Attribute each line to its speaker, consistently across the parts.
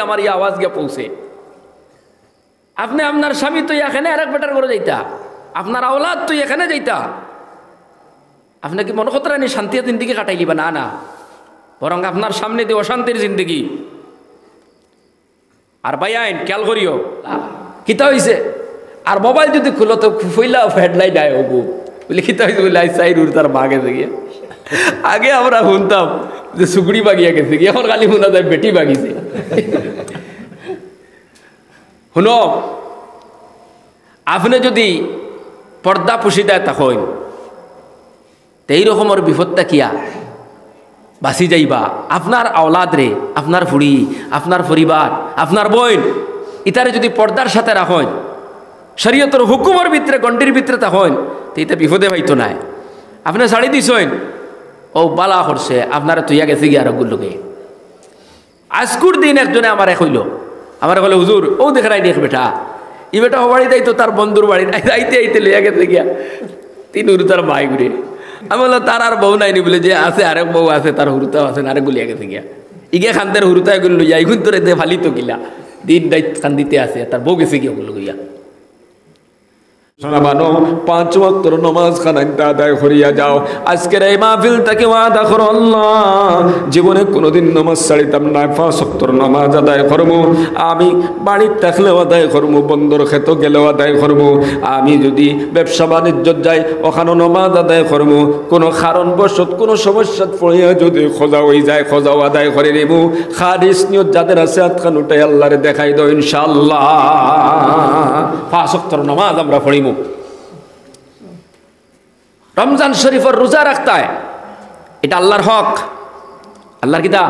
Speaker 1: আমার এই আওয়াজ গিয়ে পৌঁছে। আপনি আপনার স্বামী তো এখানে আর এক বেটার করে যাইতা, আপনার আওলাদ তো এখানে যাইতা, আপনি কি মনে করতে রানি শান্তি জিন্দিগি কাটাই লিবা? না না, বরং আপনার সামনে দিয়ে অশান্তির জিন্দিগি। আর ভাই আইন খেয়াল করিও কিতা হয়েছে। আর মোবাইল যদি খুলো তো ফইলা হেডলাইট আয় হবু বলে কিতা হয়েছে বলে সাইড উড় তার মা গেছে গিয়ে। আগে আমরা শুনতাম যে সুগুড়ি বাগিয়া গেছে গিয়ে, এখন খালি শোনা যায় বেটি বাগিছে। শুনো, আপনি যদি পর্দা পুষি দেয় তখন এই রকমের বিপদটা কিয়া বাঁচি যাইবা। আপনার আওলাদ রে, আপনার ফুড়ি, আপনার পরিবার, আপনার বোন ইতারে যদি পর্দার সাথে রাখেন, শরীয়তের হুকুমের ভিতরে গণ্ডির ভিতরে তখন তো এটা বিপদে পাইতো নাই। আপনি ছাড়ি দিছেন ও বালা করছে, আপনারা তুইয়া গেছে গিয়ে আরোগ্য লোকে। আজকুর দিন একজনে আমার হইল, আমার বলে হুজুর ও দেখাই দেখ বেটা, ই বেটা ও বাড়ি যাইতো তার বন্ধুর বাড়ি আইতে আইতে লইয়া গেছে গিয়া তিন হুরু তার মাই ঘুরে। আমি বললাম তার আর বউ নাইনি বলে, যে আছে আরেক বউ আছে, তার হুরুতাও আছে, আরেক গুলিয়া গেছে গিয়া। ইগে খান্দের হুরুতায় গুলো লইয়া ইগুন তোরে দে ফালি তো গিলা দিন দায়িত্ব কান্দিতে আছে, তার বউ গেছে গিয়া ওগুলো গিয়া। শোনাবানো 5 ওয়াক্ত নামাজ খানাইতে আদায় করিয়া যাও। আজকের এই মাহফিল থেকে ওয়াদা করো, আল্লাহ জীবনে কোনোদিন নামাজ ছাড়িতাম না, 5 ওয়াক্ত নামাজ আদায় করবো। আমি বাড়ির থাকলেও আদায় করবো, বন্দর খেতে গেলেও আদায় করবো। আমি যদি ব্যবসা বাণিজ্য যাই ওখানেও নামাজ আদায় করবো। কোনো কারণবশত কোনো সমস্যা পড়িয়া যদি খোঁজা হয়ে যায় খোঁজাও আদায় করে নেব। খারিজ নিয়ত যাদের আছে হাতখান উঠাই আল্লাহরে দেখাই দাও ইনশাআল্লাহ। 5 ওয়াক্ত নামাজ আমরা পড়ি। রমজান শরীফের রোজা রাখতে হয়, এটা আল্লাহর হক, আল্লাহর কিতা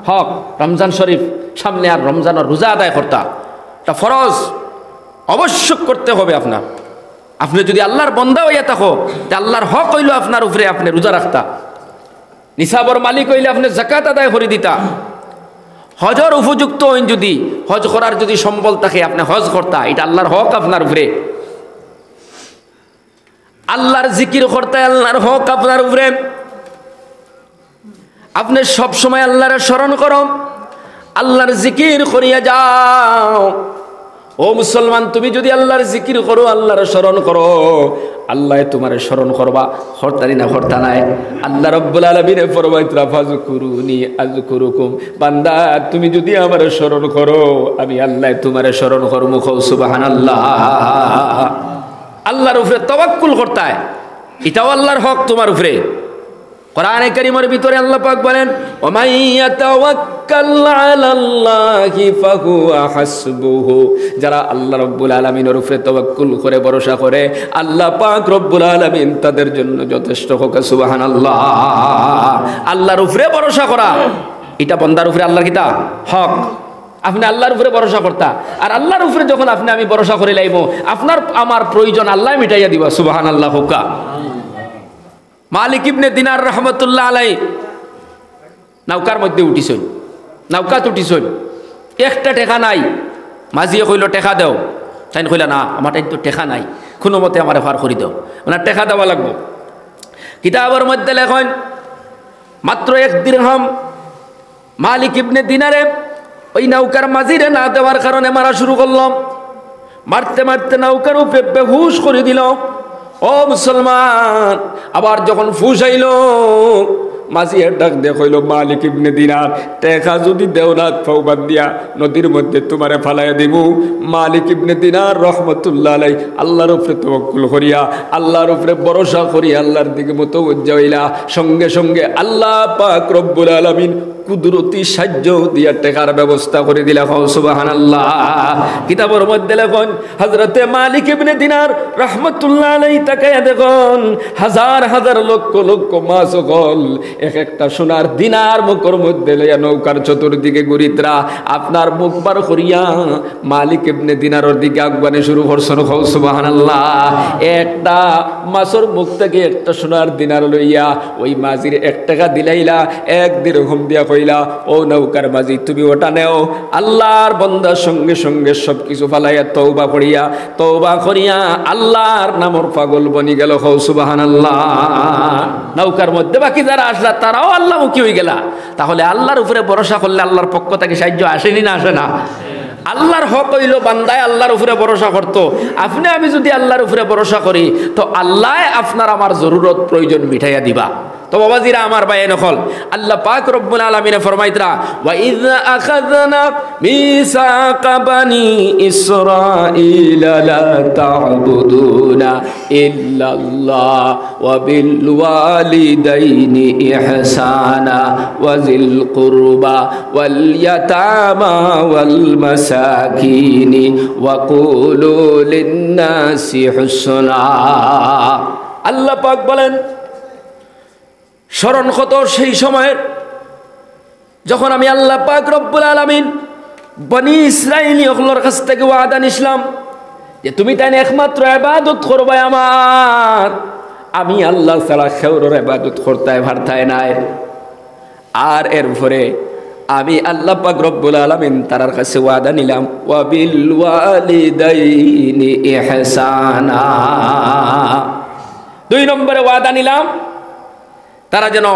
Speaker 1: হক। রমজান শরীফ সামনে আর রমজানের রোজা আদায় করতা এটা ফরজ, অবশ্যক করতে হবে আপনার। আপনি যদি আল্লাহর বন্দা হইয়া থাকো, আল্লাহর হক হইল আপনার উপরে, আপনি রোজা রাখতা। নিসাবর মালিক হইলে আপনি যাকাত আদায় করে দিতা। হজর উপযুক্ত হইন, যদি হজ করার যদি সম্বল থাকে আপনি হজ করতা, এটা আল্লাহর হক আপনার উপরে। আল্লাহর জিকির করতে আল্লাহর হক আপনার উপরে। আপনি সব সময় আল্লাহর স্মরণ করো, আল্লাহর জিকির করিয়া যাও। ও মুসলমান, তুমি যদি আল্লাহর জিকির করো, আল্লাহর স্মরণ করো, আল্লাহ তোমার স্মরণ করবা। হরতারি না হরতা নাই। আল্লাহ রাব্বুল আলামিন ফরমাইতরা ফাযকুরুনি আযকুরুকুম, বান্দা তুমি যদি আমার স্মরণ করো আমি আল্লাহ তোমার স্মরণ করব। সুবহানাল্লাহ। আল্লাহর উপরে তাওয়াক্কুল করতে হয়, এটাও আল্লাহর হক তোমার উপরে। কোরআনে কারীমের ভিতরে আল্লাহ পাক বলেন, ওমাই ইয়াতাওয়াক্কাল আলাল্লাহি ফাহুয়া হাসবুহু, যারা আল্লাহ রাব্বুল আলামিনের উপরে তাওয়াক্কুল করে ভরসা করে আল্লাহ পাক রব্বুল আলামিন তাদের জন্য যথেষ্ট। হোক সুবহানাল্লাহ। আল্লাহর উপরে ভরসা করা এটা বান্দার উপরে আল্লাহর কিতা হক। আপনি আল্লাহর উপরে ভরসা করতা, আর আল্লাহর উপরে যখন আপনি আমি ভরসা করে লাইব, আপনার আমার প্রয়োজন আল্লাহ মিটাইয়া দিবা। সুবহানাল্লাহ। হুকা মালিক ইবনে দিনার রহমতুল্লাহ আলাই নৌকার মধ্যে উঠিছেন, নৌকাত উঠিছেন, একটা টেকা নাই। মাঝিয়ে কইল টেকা দেও, তাই কইলা না আমার তাই তো টেকা নাই, কোনো মতে আমার ফার করে দাও, মানে টেকা দেওয়া লাগবো। কিতাবের মধ্যে লেখেন মাত্র 1 দিরহাম মালিক ইবনে দিনারে ওই নৌকার মাঝিরে না দেওয়ার কারণে মারা শুরু করলাম। মারতে মারতে নৌকার উপরে বেহুশ করে দিল। ও মুসলমান, আবার যখন ফুস আইল মাঝি ডাক দিয়ে কইল, মালিক ইবনে দিনার টেকা যদি দেও না ফৌবাদ দিয়া নদীর মধ্যে তোমারে ফালাইয়া দিব। মালিক ইবনে দিনার রহমতুল্লাহ আলাই আল্লাহর উপরে তাওয়াক্কুল করিয়া আল্লাহর উপরে ভরসা করিয়া আল্লাহর দিকে মুতাওয়াজ্জিহ হইলা। সঙ্গে সঙ্গে আল্লাহ পাক রব্বুল আলামিন কুদরতি সাহায্য দিয়া টেকার ব্যবস্থা করে দিলা। সুবহানাল্লাহ। কিতাবের মধ্যে লেখেন হযরতে মালিক ইবনে দিনার রাহমাতুল্লাহ আলাইহি তাকায়া দেখুন হাজার হাজার লক্ষ লক্ষ মাছ গল এক একটা সোনার দিনার মুখের মধ্যে লইয়া নৌকার চতুর্দিকে ঘুরিতরা আপনার মুখ বার করিয়া মালিক ইবনে দিনারের দিকে আগুয়ানে শুরু করছেন। সুবহানাল্লাহ। একটা মাছের মুখ থেকে একটা সোনার দিনার লইয়া ওই মাঝির 1 টাকা দিলাইলা 1 দিরহাম দিয়া কইলা, ও নৌকার মাঝি তুমি ওটা নেও। আল্লাহর বান্দার সঙ্গে সঙ্গে সব কিছু ফালাইয়া তওবা করিয়া আল্লাহর নামর পাগল বনি গেল। হও সুবহানাল্লাহ। নৌকার মধ্যে বাকি যারা আসলা তারাও আল্লাহমুখী হয়ে গেলা। তাহলে আল্লাহর উপরে ভরসা করলে আল্লাহর পক্ষ থেকে সাহায্য আসেনি না আসে না? আল্লাহর হক হইল বান্দায় আল্লাহর উপরে ভরসা করতো। আপনি আমি যদি আল্লাহর উপরে ভরসা করি তো আল্লাহ আপনার আমার জরুরত প্রয়োজন মিটাইয়া দিবা। তো বাবাজিরা আমার ভাই নকল, আল্লাহ পাক রব্বুল আলামিন ফরমাইতরা, ওয়া ইয আখাযনা মিসাকা বানি ইসরাঈলা লা তা'বুদুনা ইল্লাল্লাহ ওয়া বিল ওয়ালিদাইনি ইহসানা ওয়া যিল কুরবা ওয়াল ইয়াতামা ওয়াল মাসাকিনি ওয়া কুলু লিন-নাসি হুসনা। আল্লাহ পাক বলেন, স্মরণ কত সেই সময়ের যখন আমি আল্লাহ পাক রব্বুল আলামিন বনি ইসরাইলি হকলের কাছ থেকে ওয়াদা নিলাম যে তুমি তাই একমাত্র ইবাদত করবে আমার, আমি আল্লাহ ছাড়া কারোর ইবাদত করতে পারতাই নাই। আর এরপরে আমি আল্লাহ পাক রব্বুল আলামিন তার কাছে ওয়াদা নিলাম, ওয়া বিল ওয়ালিদাইনি ইহসানা। 2 নম্বরে ওয়াদা নিলাম তারা যেন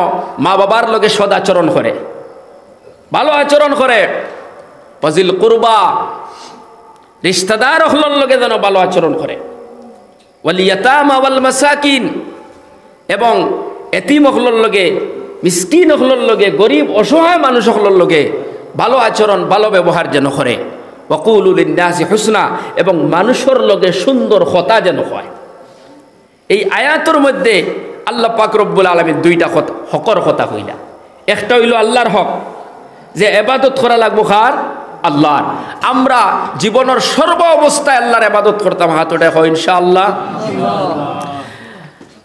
Speaker 1: মা বাবার লগে সদাচরণ করে, ভালো আচরণ করে। ওয়াজিল কুরবা, রিশতেদার হলর লগে যেন ভালো আচরণ করে। ওয়াল ইয়াতামা ওয়াল মাসাকিন, এবং এতিম হলর লগে, মিসকিন হলর লগে, গরিব অসহায় মানুষ হলর লগে ভালো আচরণ ভালো ব্যবহার যেন করে। ওয়া কুলু লিন-নাসি হুসনা, এবং মানুষের লগে সুন্দর কথা যেন হয়। এই আয়াতের মধ্যে আল্লাহ পাক রব্বুল আলামিন 2টা হকর কথা কইলা। একটা হইল আল্লাহর হক, যে ইবাদত করা লাগবো কার? আল্লাহর। আমরা জীবনের সর্ব অবস্থায় আল্লাহর ইবাদত করতাম, হাত উঠায় হয় ইনশাআল্লাহ।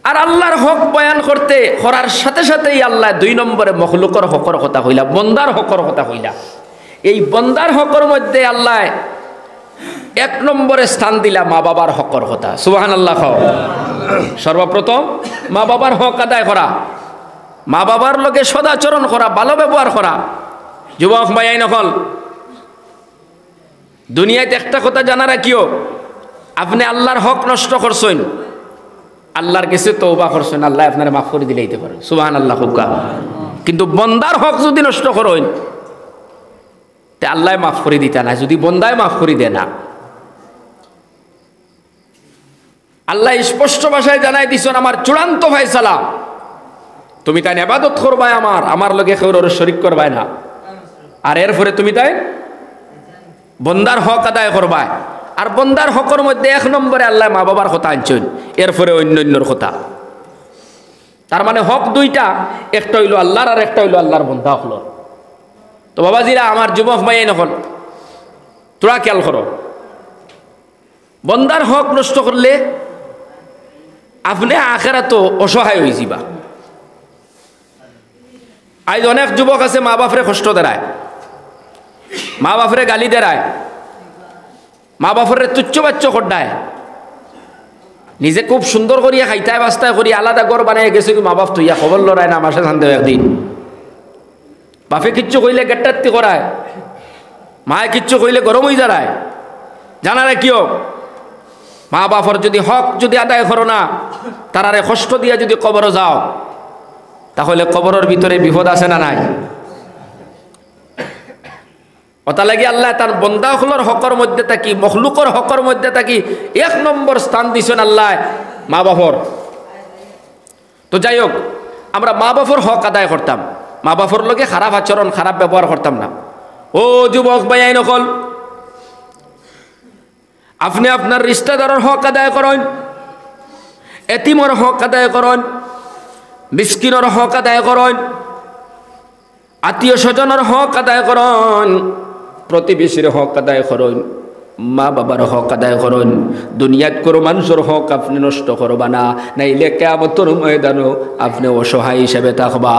Speaker 1: আর আল্লাহর হক বয়ান করতে করার সাথে সাথেই আল্লাহ 2 নম্বরে মখলুকর হকর কথা কইলা, বন্দার হকর কথা কইলা। এই বন্দার হকর মধ্যে আল্লাহ 1 নম্বরে স্থান দিলা মা বাবার হকর কথা। সুবহানাল্লাহ। সর্বপ্রথম মা বাবার হক আদায় করা, মা বাবার লগে সদাচরণ করা, ভালো ব্যবহার করা। যুবক ভাই নকল, দুনিয়াতে একটা কথা জানা রাখিও, আপনি আল্লাহর হক নষ্ট করছেন, আল্লাহর কাছে তওবা করছেন, আল্লাহ আপনার মাফ করে দিলে দিতে পারে। সুবহানাল্লাহ। কিন্তু বন্দার হক যদি নষ্ট করেন তে আল্লাহ মাফ করে দিতে না, যদি বন্দায় মাফ করে দেয় না। আল্লাহ স্পষ্ট ভাষায় জানাই দিছেন, আমার চূড়ান্ত ফয়সালা, তুমি তাই ইবাদত করবাই আমার লগে কারোর শরীক করবাই না। আর এরপরে তুমি তাই বন্দার হক আদায় করবাই। আর বন্দার হকের মধ্যে 1 নম্বরে আল্লাহ মা বাবার কথা আনছেন, এরপরে অন্যান্যর কথা। তার মানে হক 2টা, একটা হইল আল্লাহর আর একটা হইল আল্লাহর বন্দা হল। তো বাবাজিরা আমার যুবক ভাই নকল, তোরা খেয়াল করো, বন্দার হক নষ্ট করলে আপনি আখেরাত অসহায় হয়ে যাবা। আজ অনেক যুবক আছে মা বাপরে কষ্ট দেয়, মা বাপরে গালি দেয়, মা বাপরে তুচ্ছ বাচ্চ করডায়, নিজে খুব সুন্দর করিয়া খাইতায় বাস্তায় করি আলাদা ঘর বানিয়ে গেছে, কি মা বাপ তুইয়া খবর লড়ায় না, মাসে শান্তি একদিন বাপে কিচ্ছু কইলে গেট্টাত্তি করায়, মায়ে কিচ্ছু কইলে গরম হয়ে দাঁড়ায়। জানা রাখিও, মা বাপর যদি হক যদি আদায় করো না, তারারে কষ্ট দিয়া যদি কবরে যাও, তাহলে কবরের ভিতরে বিপদ আছে না নাই? ওটা লাগি আল্লাহ তার বন্দা হলর হকর মধ্যে থাকি, মখলুকর হকর মধ্যে থাকি 1 নম্বর স্থান দিছেন আল্লাহ মা বাপর। তো যাই হোক, আমরা মা বাপর হক আদায় করতাম, মা বাপর লগে খারাপ আচরণ খারাপ ব্যবহার করতাম না। ও যুবক ভাই নকল, আপনি আপনার রিশতেদারের হক আদায় করেন, এতিমর হক আদায় করেন, মিসকিনের হক আদায় করেন, আত্মীয় স্বজনের হক আদায় করেন, প্রতিবেশীর হক আদায় করেন, মা বাবার হক আদায় করেন। দুনিয়াত কোনো মানুষের হক আপনি নষ্ট করবা না, নাইলে কিয়ামতের ময়দানও আপনি অসহায় হিসেবে থাকবা।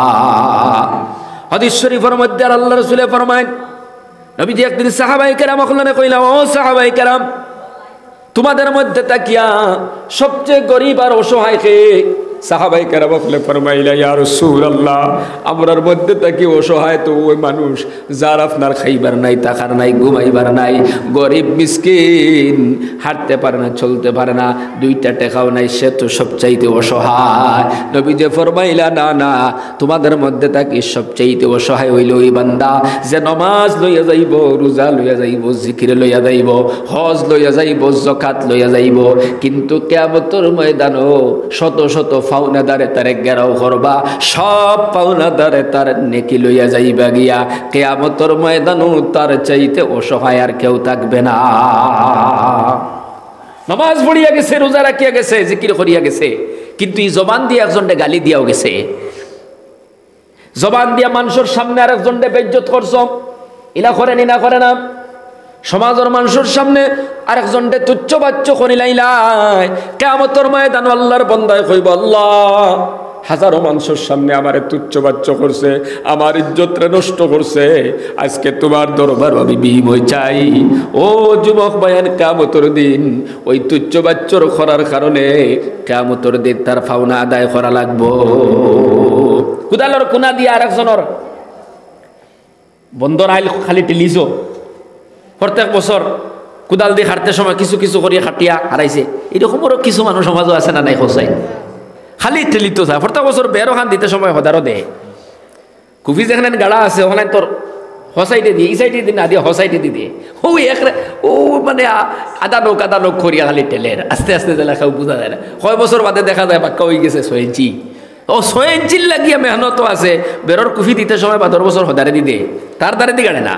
Speaker 1: হাদিস শরীফের মধ্যে আল্লাহ রাসূল ফরমায়, নবীজি একদিন সাহাবায়ে কেরাম ওখানে কইলাম, ও সাহাবায়ে কেরাম, তোমাদের মধ্যে তাকিয়া সবচেয়ে গরিব আর অসহায় কে? সাহাবায়ে কেরাম বলে ফরমাইলা ইয়া রাসূলুল্লাহ আমরার মধ্যে তাকি অসহায় তো ওই মানুষ যার আপনার খাইবার নাই টাকার নাই ঘুমাইবার নাই গরিব মিসকিন হাঁটতে পারে না চলতে পারে না দুইটা টাকাও নাই সে তো সবচাইতে অসহায় নবীজি ফরমাইলা না না তোমাদের মধ্যে তাকি সবচাইতে অসহায় হইল ওই বান্দা যে নামাজ লইয়া যাইব রোজা লইয়া যাইব জিকির লইয়া যাইব হজ লইয়া যাইব যাকাত লইয়া যাইব কিন্তু কিয়ামতের ময়দানও শত শত পাওনাদারে তারে ঘেরাও করবা সব পাওনাদারে তার নেকি লইয়া যাইবা গিয়া কিয়ামতের ময়দানও তার চাইতে অসহায় আর কেউ থাকবে না নামাজ পড়িয়া গেছে রোজা রাখিয়া গেছে জিকির করিয়া গেছে কিন্তু এই জবান দিয়ে একজনকে গালি দিয়াও গেছে জবান দিয়া মানুষের সামনে আর একজনকে বেইজ্জত করছ ইলা করেন ইনা করে না সমাজের মানুষের সামনে আরেকজনকে তুচ্ছ বাচ্চ করিলাইলাই কিয়ামতের ময়দান আল্লাহর বান্দায় কইব আল্লাহ হাজারো মানুষের সামনে আমারে তুচ্ছ বাচ্চ করছে আমার ইজ্জতরে নষ্ট করছে আজকে তোমার দরবার আমি বিময় চাই ও যুবক ভাইয়ান কিয়ামতের দিন ওই তুচ্ছ বাচ্চর করার কারণে কিয়ামতের দিন তার পাওনা আদায় করা লাগবো কুদালর কোনা দিয়া আরেকজনের বন্দর আইল খালি টিলিছো প্রত্যেক বছর কুদাল দিয়ে খাটতে সময় কিছু কিছু করিয়া খাটিয়া হারাইছে এরকমও কিছু মানুষ সমাজও আছে না নাই খোঁচাই খালি ঠেলিত যায় প্রত্যেক বছর বেরো খান দিতে সময় হদারও দেয় কুফি যেখানে গাড়া আছে ওখানে তোর হসাইটে দিয়ে এই সাইডে দিন না দিয়ে হসাইটে দিয়ে ও এক ও মানে আদা নোক করিয়া খালি টেলের আস্তে আস্তে জেলা খাও বোঝা যায় না কয় বছর বাদে দেখা যায় পাক্কা হয়ে গেছে 6 ইঞ্চি ও 6 ইঞ্চির লাগিয়া মেহনতও আছে বেরোর কুফি দিতে সময় বা 10 বছর হদারে দি দে তার দ্বারে দি গাড়ে না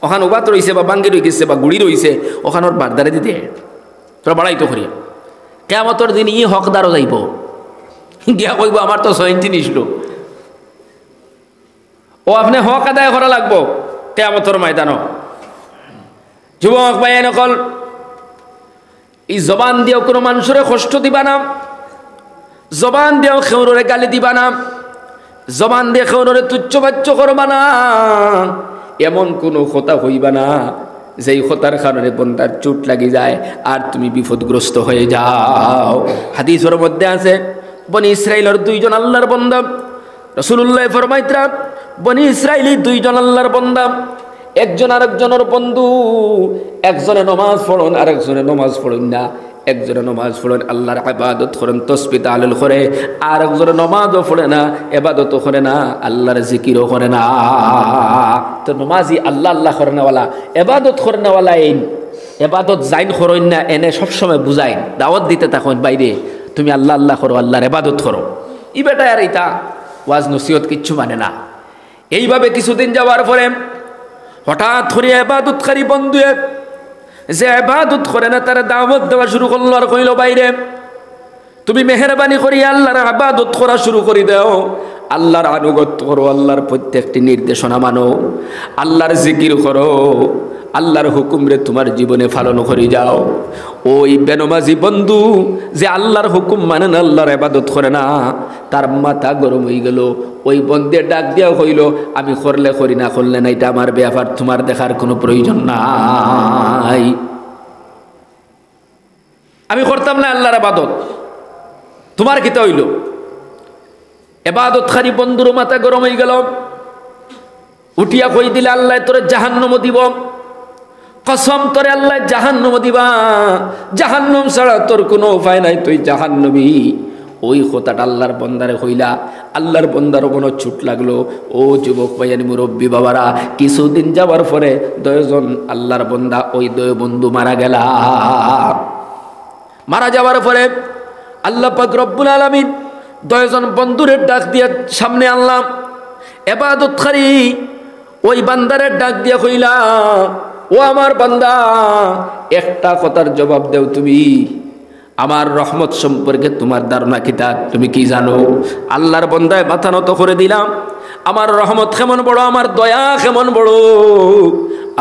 Speaker 1: ওখান উবাত রয়েছে বা বাঙ্গি রয়ে গেছে বা গুড়ি রয়েছে ওখান ওর বারদারে দিতে তোরা বাড়াইতো করি কিয়ামতের দিন ই হকদারও যাইব গিয়া কইব আমার তো 6 ইঞ্চি নিছিল ও আপনি হক আদায় করা লাগবো কিয়ামতের ময়দানও যুবক ভাই নকল এই জবান দিয়েও কোনো মানুষের কষ্ট দিবা না জবান দিয়েও খেউরে গালি দিবা না জবান দিয়ে খেউরে তুচ্ছ বাচ্চ করবা না এমন কোনো কথা হইবা না যেই কথার কারণে বন্দার চোট লাগি যায় আর তুমি বিপদগ্রস্ত হয়ে যাও হাদিসের মধ্যে আছে বনি ইসরাইলের 2 জন আল্লাহর বান্দা রাসূলুল্লাহ ফরমাইতরা বনি ইসরাইলি 2 জন আল্লাহর বান্দা একজন আরেকজনের বন্ধু একজনে নামাজ পড়েন আরেকজনে নামাজ পড়েন না একজনে নামাজ পড়েন আল্লাহর ইবাদত করেন তাসবিহ তাহলিল করে আর একজনে নামাজও পড়ে না ইবাদতও করে না আল্লাহর জিকিরও করে না তো নামাজি আল্লাহ আল্লাহ করেন ওয়ালা ইবাদত করেন ওয়ালা এই ইবাদত জাইন করেন না এনে সব সময় বুঝাই দাওয়াত দিতে থাকেন বাইরে তুমি আল্লাহ আল্লাহ করো আল্লাহর ইবাদত করো ই বেটা আর এটা ওয়াজ নসিহত কিচ্ছু মানে না এইভাবে কিছুদিন যাওয়ার পরে হঠাৎ করে ইবাদতকারী বন্ধু যে ইবাদত করে না তার দাওয়াত দেওয়া শুরু করলো আর কইল বাইরে তুমি মেহেরবানি করি আল্লাহর ইবাদত করা শুরু করে দাও আল্লাহর আনুগত্য করো আল্লাহর প্রত্যেকটি নির্দেশনা মানো আল্লাহর জিকির করো আল্লাহর হুকুম রে তোমার জীবনে পালন করে যাও ওই বেনমাজি বন্ধু যে আল্লাহর হুকুম মানে না আল্লাহর ইবাদত করে না তার মাথা গরম হয়ে গেল ওই বন্ধে ডাক দিয়া কইল আমি করলে করি না করলে না এটা আমার ব্যাপার তোমার দেখার কোনো প্রয়োজন নাই আমি করতাম না আল্লাহর ইবাদত তোমার কিতা হইল ইবাদতকারী বন্ধুর মাথা গরম হয়ে গেল উঠিয়া কই দিলে আল্লাহ তোরে জাহান্নাম দিব কসম তোরে আল্লাহ জাহান্নাম দিবা জাহান্নাম ছাড়া তোর কোনো উপায় নাই তুই জাহান্নামী ওই কথাটা আল্লাহর বন্দারে কইলা আল্লাহর বন্দার কোনো ছুট লাগলো ও যুবক ভাইয়ানি মুরব্বী বাবারা কিছুদিন যাওয়ার পরে 2 জন আল্লাহর বন্দা ওই 2 বন্ধু মারা গেলা মারা যাওয়ার পরে আল্লাহ পাক রব্বুল আলামিন 2 জন বন্ধুরে ডাক দিয়া সামনে আনলাম ইবাদতকারী ওই বান্দারে ডাক দিয়া কইলা ও আমার বান্দা একটা কথার জবাব দেও তুমি আমার রহমত সম্পর্কে তোমার ধারণা কিতা তুমি কি জানো আল্লাহর বান্দায় মাথা নত করে দিলাম আমার রহমত কেমন বড় আমার দয়া কেমন বড়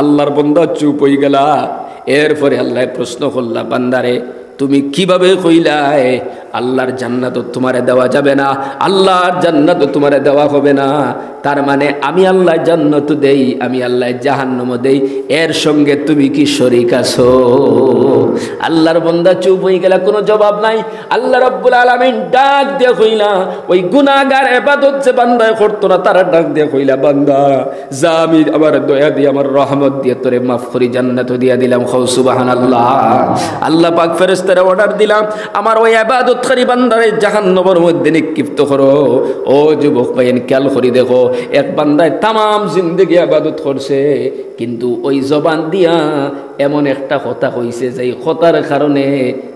Speaker 1: আল্লাহর বান্দা চুপ হয়ে গেলা এরপরে আল্লাহ প্রশ্ন করলা বান্দারে তুমি কিভাবে কইলাই আল্লাহর জান্নাত তোমারে দেওয়া যাবে না, আল্লাহর জান্নাত তোমারে দেওয়া হবে না? তার মানে আমি আল্লাহ জান্নাত দেই, আমি আল্লাহ জাহান্নাম দেই, এর সঙ্গে তুমি কি শরীক আছো? আল্লাহর বান্দা চুপ হয়ে গেল, কোনো জবাব নাই। আল্লাহ রাব্বুল আলামিন ডাক দিয়ে কইলা, ওই গুনাহগার ইবাদত যে বান্দা করতো না তারা ডাক দিয়ে কইলা, বান্দা যা, আমি আমার দয়া দিয়ে আমার রহমত দিয়ে তোরে মাফ করি, জান্নাত দিয়া দিলাম। খাও সুবহানাল্লাহ। আল্লাহ পাক ফেরেশতারা অর্ডার দিলাম, আমার ওই ইবাদতকারী বান্দারে জাহান্নামের মধ্যে নিক্ষিপ্ত করো। ও যুবক ভাইয়েন, খেয়াল করি দেখো, এক বান্দায় তামাম জিন্দেগি ইবাদত করছে, কিন্তু ওই জবান দিয়া এমন একটা কথা কইছে যে কথার কারণে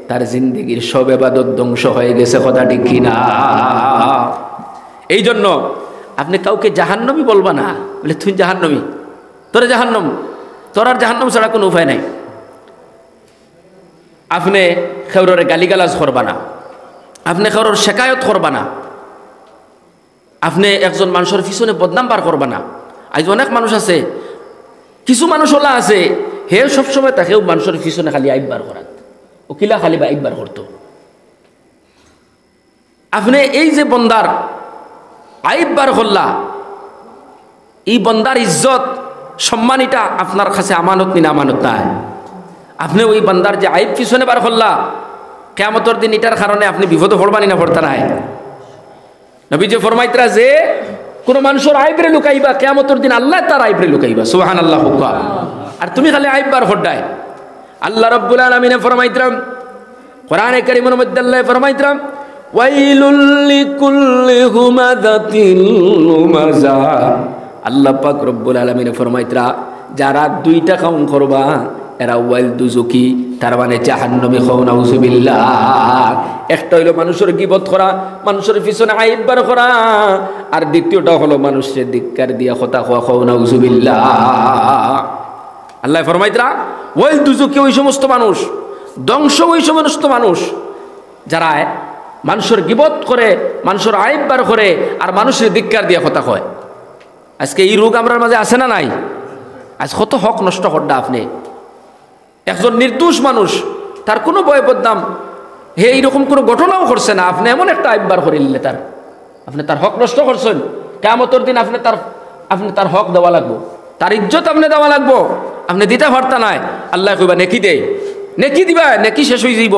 Speaker 1: তার জিন্দেগির সব ইবাদত ধ্বংস হয়ে গেছে। কথা ঠিক কিনা? এই জন্য আপনি কাউকে জাহান্নামী বলবা না, বলে তুই জাহান্নামী, তোরা জাহান্নাম, তোর আর জাহান্নাম ছাড়া কোনো উপায় নাই। আপনি খেউরের গালিগালাজ করবা না, আপনি খেউরের শেকায়ত করবা না, আপনি একজন মানুষের পিছনে বদনাম বার করবা না। আজ অনেক মানুষ আছে, কিছু মানুষ ওলা আছে, হে সবসময় তাকেও মানুষের পিছনে খালি আইবার করাত, ও কিলা খালি বা আইবার করতো। আপনি এই যে বন্দার আইবার করলা, এই বন্দার ইজ্জত সম্মানিটা আপনার কাছে আমানত নিনা আমানত নাই। আপনি ওই বান্দার যে আইব পিছনে বার করলা, কিয়ামতের দিন এটার কারণে আপনি বিপদে পড়বানি না পড়তা নাই? নবীজি ফরমাইতরা যে কোন মানুষের আইবরে লুকাইবা, কিয়ামতের দিন আল্লাহ তার আইবরে লুকাইবা। সুবহানাল্লাহ। আর তুমি খালি আইব বার করডায়। আল্লাহ রাব্বুল আলামিন ফরমাইতরা, কোরআনে কারীমের মধ্যে আল্লাহ ফরমাইতরা, ওয়াইলুল লিকুল্লি হুমাযাতিল লুমাযা। আল্লাহ পাক রব্বুল আলামিন ফরমাইতরা, যারা দুইটা কাম করবা এরা ওয়াইল দুজুকি, তার মানে জাহান্নামী। খাও নাউযুবিল্লাহ। একটা হইলো মানুষের গীবত করা, মানুষের পিছনে আইব বার করা, আর দ্বিতীয়টা হলো মানুষের ধিক্কার দিয়া কথা খাওয়া। খাও নাউযুবিল্লাহ। আল্লাহ ফরমাইতরা, ওয়াইল দুজুকি ওই সমস্ত মানুষ, ধ্বংস ওই সমস্ত মানুষ যারা মানুষের গীবত করে, মানুষের আইব বার করে, আর মানুষের ধিক্কার দিয়া কথা কয়। আজকে এই রোগ আমরার মাঝে আছে না নাই? আজ কত হক নষ্ট করডা আপনি। একজন নির্দোষ মানুষ, তার কোনো ভয় বদনাম, হে এইরকম কোনো ঘটনাও করছে না, আপনি এমন একটা আইব বার করে নিলে তার, আপনি তার হক নষ্ট করছেন। কিয়ামতের দিন আপনি তার হক দেওয়া লাগবো, তার ইজ্জত আপনি দেওয়া লাগবো, আপনি দিতে পারতা নাই। আল্লাহ কইবা নেকি দে, নেকি দিবা, নেকি শেষ হয়ে যাইব।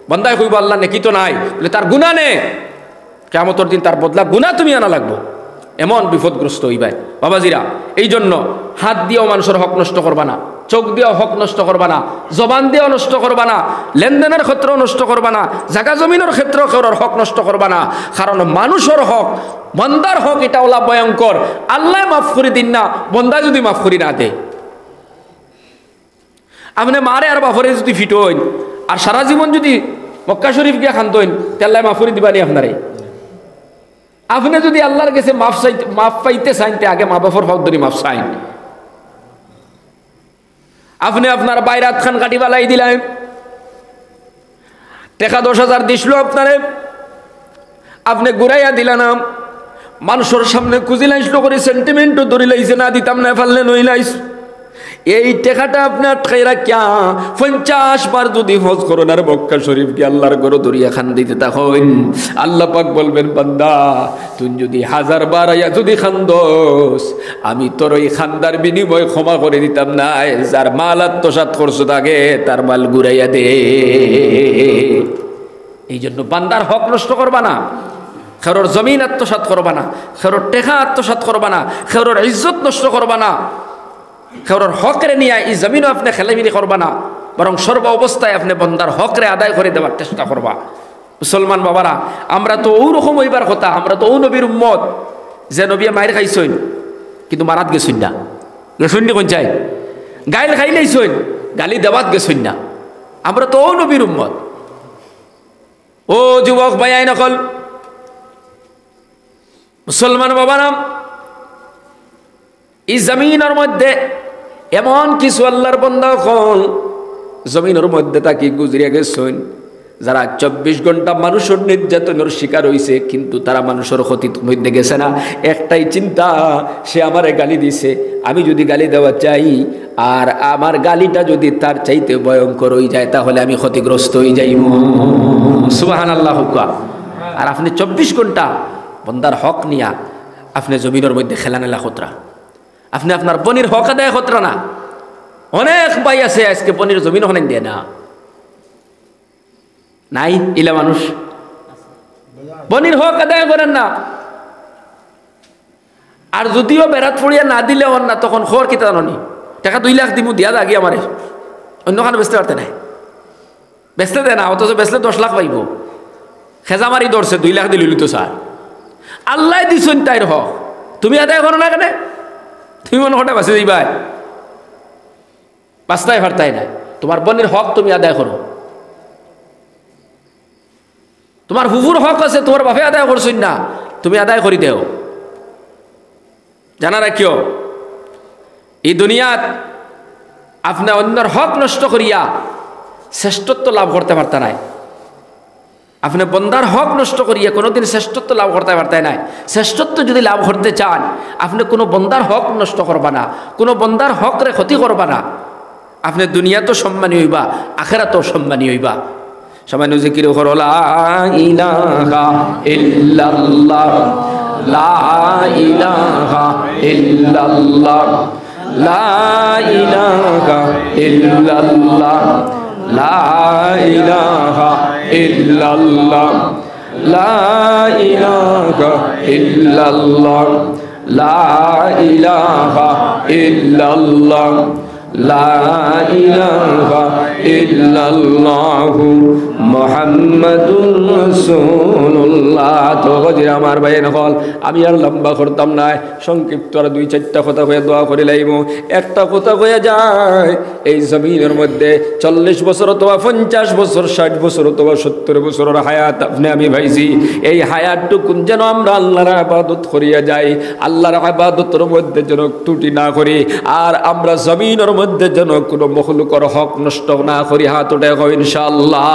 Speaker 1: বান্দায় কইবা আল্লাহ নেকি তো নাই, বলে তার গুনাহ নে, কিয়ামতের দিন তার বদলা গুনাহ তুমি আনা লাগবো। এমন বিপদগ্রস্ত হইবাই বাবাজিরা। এই জন্য হাত দিয়েও মানুষের হক নষ্ট করবা না, চোখ দিয়েও হক নষ্ট করবা না, জবান দিয়েও নষ্ট করবা না, লেনদেনের ক্ষেত্রেও নষ্ট করবা না, জায়গা জমিনের ক্ষেত্রেও কারোর হক নষ্ট করবা না। কারণ মানুষের হক, বন্দার হক, এটা ওলা ভয়ঙ্কর। আল্লাহ মাফ করে দিন না, বন্দা যদি মাফ করি না দে। আপনি মারে আর বাফরে যদি ফিট হইন, আর সারা জীবন যদি মক্কা শরীফ গিয়া খান্তইন, তাহলে মাফ করে দিবানি আপনারে। আপনি যদি আল্লাহর কাছে মাফ পাইতে চাইন, আগে মা বাপর ফাউদ ধরি মাফ চাইন। আপনি আপনার বাইরাত খান কাটি বালাই দিলেন, টাকা 10,000 দিছিল আপনারে, আপনি ঘুরাইয়া দিলেন, মানুষের সামনে খুঁজি লাইছিল করে সেন্টিমেন্টও ধরি লাইছে, না দিতাম না ফেললে নই লাইস। এই টাকাটা আপনার ঠাইরা ক্যা 50 বার যদি হজ করেন আর মক্কা শরীফ কি আল্লাহর ঘর দরিয়া খান দিতে তখন আল্লাহ পাক বলবেন, বান্দা তুই যদি 1000 বার আয়া যদি খান্দোস, আমি তোর ওই খান্দার বিনিময় ক্ষমা করে দিতাম না। যার মাল আত্মসাৎ করছো তাকে তার মাল ঘুরাইয়া দে। এই জন্য বান্দার হক নষ্ট করবা না, কারোর জমিন আত্মসাৎ করবা না, কারোর টেকা আত্মসাৎ করবা না, কারোর ইজ্জত নষ্ট করবা না, কারোর হকরে নিয়ে এই জমিনও আপনি খেলামিলি করবা না, বরং সর্ব অবস্থায় আপনি বন্দার হকরে আদায় করে দেওয়ার চেষ্টা করবা। মুসলমান বাবারা, আমরা তো ওরকম হইবার কথা, আমরা তো ও নবীর উম্মত যে নবী মায়ের খাইছইন কিন্তু মারাত গেছইন না, গেছইন নি কোন চাই, গাইল খাইলেইছইন গালি দেওয়াত গেছইন না। আমরা তো ও নবীর উম্মত। ও যুবক ভাই আই নকল মুসলমান বাবারা, এই জমিনের মধ্যে এমন কিছু আল্লাহর বান্দা কল জমিনের মধ্যে তাকে গুজরিয়া গেছেন, যারা 24 ঘন্টা মানুষের নির্যাতনের শিকার হইছে, কিন্তু তারা মানুষের ক্ষতি মধ্যে গেছে না। একটাই চিন্তা, সে আমারে গালি দিছে, আমি যদি গালি দেওয়া চাই আর আমার গালিটা যদি তার চাইতে ভয়ঙ্কর হয়ে যায়, তাহলে আমি ক্ষতিগ্রস্ত হয়ে যাইব। সুবহানাল্লাহ। আর আপনি 24 ঘন্টা বন্দার হক নিয়া আপনি জমিনের মধ্যে খেলা নেলা খতরা, আপনি আপনার বনির হক আদায় খতরা না। অনেক ভাই আছে আজকে বনির জমিন ওখানে দেয় না, নাই ইলা মানুষ বনির হক আদায় করেন না। আর যদিও বেড়াত পড়িয়া না দিলে না, তখন খবর কিতা জানি, টাকা 2 লাখ দিমু দিয়া দাগি আমারে, অন্যখানে বেচতে পারতে নাই, বেচতে দেয় না, অথচ বেচলে 10 লাখ পাইব। খেজা মারি ধরছে 2 লাখ দিলি তো স্যার, আল্লাহ দিছুন তাইর হক, তুমি আদায় করো না কেন? তুমি মনে হঠাৎ বাঁচে যাইবা, বাঁচতাই পারতাই না। তোমার বোনের হক তুমি আদায় করো। তোমার হুবুর হক আছে, তোমার বাপে আদায় করছই না, তুমি আদায় করি দেও। জানা রাখিও, এই দুনিয়াত আপনি অন্যের হক নষ্ট করিয়া শ্রেষ্ঠত্ব লাভ করতে পারতা নাই। আপনি বন্দার হক নষ্ট করিয়া কোনোদিন শ্রেষ্ঠত্ব লাভ করতে পারতাই নাই। শ্রেষ্ঠত্ব যদি লাভ করতে চান, আপনি কোনো বন্দার হক নষ্ট করবা না, কোনো বন্দার হক রে ক্ষতি করবা না। আপনি দুনিয়া তো সম্মানী হইবা, আখেরাত সম্মানী হইবা। সামান্য জিকির করো লা ইলাহা ইল্লাল্লাহ, লা ইলাহা ইল্লাল্লাহ, লা ইলাহা ইল্লাল্লাহ, লা ইলাহা ইল্লাল্লাহ, লা ইলাহা ইল্লাল্লাহ, লা ইলাহা ইল্লাল্লাহ, লা ইলাহা ইল্লাল্লাহু মুহাম্মাদুর রাসূলুল্লাহ। তো গজি আমার ভাই নকল, আমি আর লম্বা করতাম না, সংক্ষিপ্ত আর 2-4টা কথা কয়ে দোয়া করে লাইব। একটা কথা কয়ে যায়, এই জমিনের মধ্যে 40 বছর অথবা 50 বছর, 60 বছর অথবা 70 বছরের হায়াত আপনি আমি ভাইছি। এই হায়াতটুকুন যেন আমরা আল্লাহর ইবাদত করিয়া যাই, আল্লাহর ইবাদতের মধ্যে যেন ত্রুটি না করি, আর আমরা জমিনের মধ্যে যেন কোনো মখলুকের হক নষ্ট না করি। হাত উঠে হয় ইনশাআল্লাহ।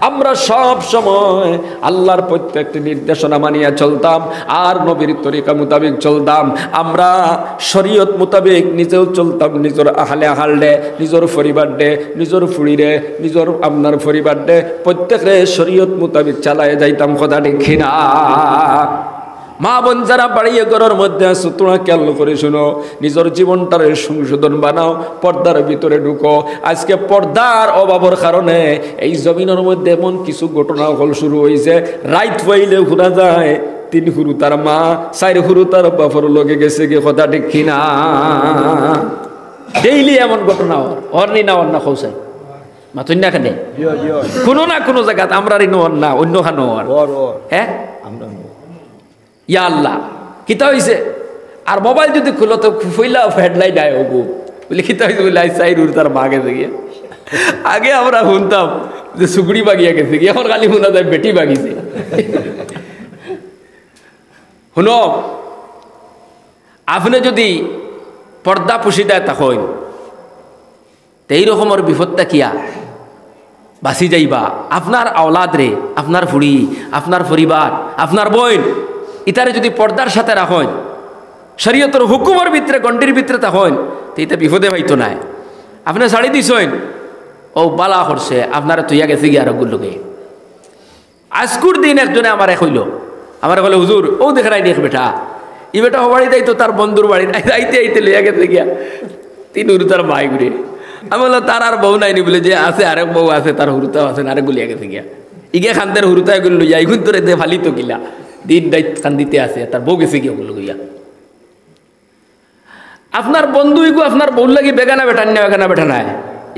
Speaker 1: আমরা সব সময় আল্লাহর প্রত্যেকটি নির্দেশনা মানিয়া চলতাম, আর নবীর তরিকা মোতাবেক চলতাম। আমরা শরীয়ত মোতাবেক নিজেও চলতাম, নিজের আহালে আহালডে, নিজের পরিবার ডে, নিজের ফুড়িরে, নিজের আপনার পরিবার ডে, প্রত্যেকের শরীয়ত মোতাবেক চালায় যাইতাম। কথা ঠিক না? মা বোন যারা বাড়িয়ে ঘরের মধ্যে আছো, তোমরা খেয়াল করে শুনো, নিজের জীবনটার সংশোধন বানাও, পর্দার ভিতরে ঢুকো। আজকে পর্দার অভাবের কারণে এই জমিনের মধ্যে এমন কিছু ঘটনা হল শুরু হয়েছে, রাইত হইলে ঘুরা যায় 3 হুরু তার মা, 4 হুরু তার বাপর লগে গেছে গিয়ে। কথা ঠিক কিনা? ডেইলি এমন ঘটনা ওর নি না ওর না খৌসাই মাতুন না কেন, কোনো না কোনো জায়গাতে আমরা ঋণ না অন্য খানো হ্যাঁ আমরা। ইয়া আল্লাহ, কিতা হইছে? আর মোবাইল যদি খুলো তো ফুইলা হেডলাইট আয় হবো বলে কিতা হয়েছে বলে সাইড উড় তার মা গেছে গিয়ে। আগে আমরা শুনতাম যে সুগুড়ি বাগিয়া গেছে গিয়ে, এখন খালি শোনা যায় বেটি বাগিছে। শুনো, আপনি যদি পর্দা পুষি দেয় তখন এই রকমের বিপদটা কিয়া বাঁচি যাইবা। আপনার আওলাদ রে, আপনার ফুড়ি, আপনার পরিবার, আপনার বোন, ইতারে যদি পর্দার সাথে রাখেন, শরীয়তের হুকুমের ভিতরে গণ্ডির ভিতরে তখন তো এটা বিপদে পাইতো নাই। আপনি ছাড়ি দিছেন, ও বালা করছে, আপনারা তুইয়া গেছে গিয়ে আরোগ্য লোকে। আজকুর দিন একজনে আমার হইল, আমার বলে হুজুর ও দেখাই দেখ বেটা, ই বেটা বাড়ি যাইতো তার বন্ধুর বাড়ি আইতে আইতে লইয়া গেছে গিয়া 3 হুরু তার মাই ঘুরে। আমি বললাম তার আর বউ নাইনি বলে, যে আছে আরেক বউ আছে, তার হুরুতাও আছে, আরেক গুলিয়া গেছে গিয়া। ইগে খান্দের হুরুতায় গুলো লইয়া ইগুন তোরে দে ফালি তো গিলা দিন দায়িত্ব কান্দিতে আছে, তার বউ গেছে গিয়া ওগুলো গিয়া। আপনার বন্ধু ইগু আপনার বউর লাগি বেগানা বেটান না, বেগানা বেটা নাই